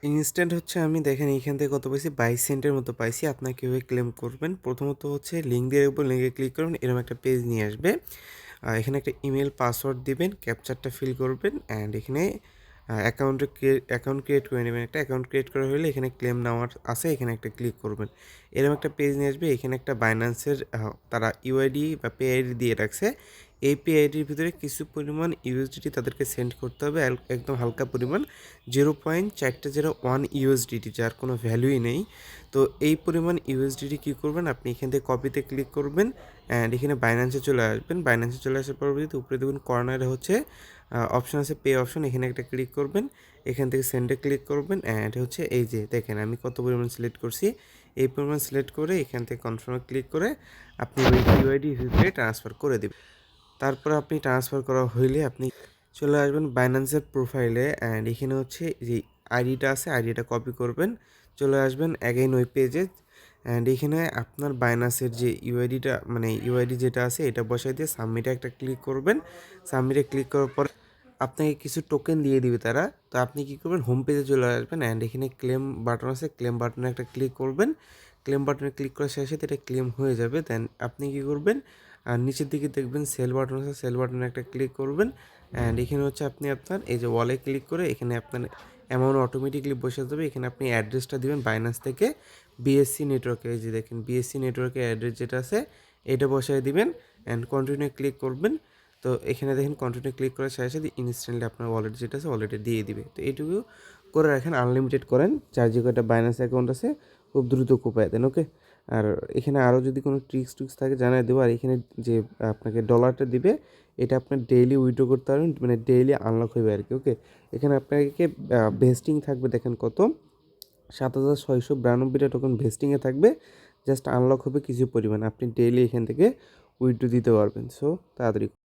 Instant হচ্ছে আমি দেখেন এইখান থেকে কত পাইছি 22 সেন্টের মতো পাইছি। আপনারা কীভাবে ক্লেম করবেন? প্রথমত হচ্ছে লিঙ্ক দিয়ে রাখবো, লিঙ্কে ক্লিক করবেন, এরকম একটা পেজ নিয়ে আসবে। এখানে একটা ইমেল পাসওয়ার্ড দিবেন, ক্যাপচারটা ফিল করবেন অ্যান্ড এখানে অ্যাকাউন্ট ক্রিয়েট করে নেবেন। একটা অ্যাকাউন্ট ক্রিয়েট করা হলে এখানে ক্লেম নেওয়ার আছে, এখানে একটা ক্লিক করবেন। এরকম একটা পেজ নিয়ে আসবে। এখানে একটা বাইন্যান্সের তারা ইউআইডি বা পে আইডি দিয়ে রাখছে। এই পে আইডির ভিতরে কিছু পরিমাণ ইউএসডিটি তাদেরকে সেন্ড করতে হবে, একদম হালকা পরিমাণ 0.401 ইউএসডিটি, যার কোনো ভ্যালুই নেই। তো এই পরিমাণ ইউএসডিটি কী করবেন, আপনি এখান থেকে কপিতে ক্লিক করবেন অ্যান্ড এখানে বাইন্যান্সে চলে আসবেন। বাইন্যান্সে চলে আসার পরবর্তীতে উপরে দেখুন কর্নারে হচ্ছে অপশন আছে, পে অপশন, এখানে একটা ক্লিক করবেন। এখান থেকে সেন্ডে ক্লিক করবেন অ্যান্ড হচ্ছে এই যে দেখেন আমি কত পরিমাণ সিলেক্ট করছি, এই পরিমাণ সিলেক্ট করে এখান থেকে কনফার্মে ক্লিক করে আপনি ওই ইউআইডি হিসেবে ট্রান্সফার করে দেবেন। তারপর আপনি ট্রান্সফার করা হইলে আপনি চলে আসবেন বাইন্যান্সের প্রোফাইলে অ্যান্ড এখানে হচ্ছে যে আইডিটা আছে, আইডিটা কপি করবেন, চলে আসবেন অ্যাগেইন ওই পেজে অ্যান্ড এখানে আপনার বাইন্যান্সের যে ইউআইডিটা মানে ইউআইডি যেটা আছে এটা বসাই দিয়ে সাবমিটে একটা ক্লিক করবেন। সাবমিটে ক্লিক করার পর আপনাকে কিছু টোকেন দিয়ে দিবে তারা। তো আপনি কী করবেন, হোম পেজে চলে আসবেন অ্যান্ড এখানে ক্লেম বাটন আছে, ক্লেম বাটনে একটা ক্লিক করবেন। ক্লেম বাটনে ক্লিক করার সাথে সাথে এটা ক্লেম হয়ে যাবে। দেন আপনি কী করবেন, আর নিচের দিকে দেখবেন সেল বাটন আছে, সেল বাটনে একটা ক্লিক করবেন অ্যান্ড এখানে হচ্ছে আপনি আপনার এই যে ওয়ালে ক্লিক করে এখানে আপনার অ্যামাউন্ট অটোমেটিকলি বসে যাবে। এখানে আপনি অ্যাড্রেসটা দিবেন বাইন্যান্স থেকে বিএসসি নেটওয়ার্কে, এই যে দেখেন বিএসসি নেটওয়ার্কের অ্যাড্রেস যেটা আছে এটা বসায় দিবেন অ্যান্ড কন্টিনিউ ক্লিক করবেন। তো এখানে দেখেন কন্টিনিউ ক্লিক করার সাথে সাথে ইনস্ট্যান্টলি আপনার ওয়ালেট যেটা আছে ওয়ালেটে দিয়ে দিবে। তো এইটুকু করে রাখেন, আনলিমিটেড করেন, যার যে কয়টা বাইন্যান্স অ্যাকাউন্ট আছে খুব দ্রুত কোপায় দেন। ওকে, আর এখানে আরও যদি কোনো ট্রিক্স থাকে জানাই দেবো। আর এখানে যে আপনাকে ডলারটা দিবে এটা আপনার ডেইলি উইথড্র করতে পারবেন, মানে ডেইলি আনলক হইবে আর কি। ওকে, এখানে আপনাকে ভেস্টিং থাকবে দেখেন কত, 7,692টা টোকেন ভেস্টিংয়ে থাকবে। জাস্ট আনলক হবে কিছু পরিমাণ, আপনি ডেইলি এখান থেকে উইথড্র দিতে পারবেন। সো তাড়াতাড়ি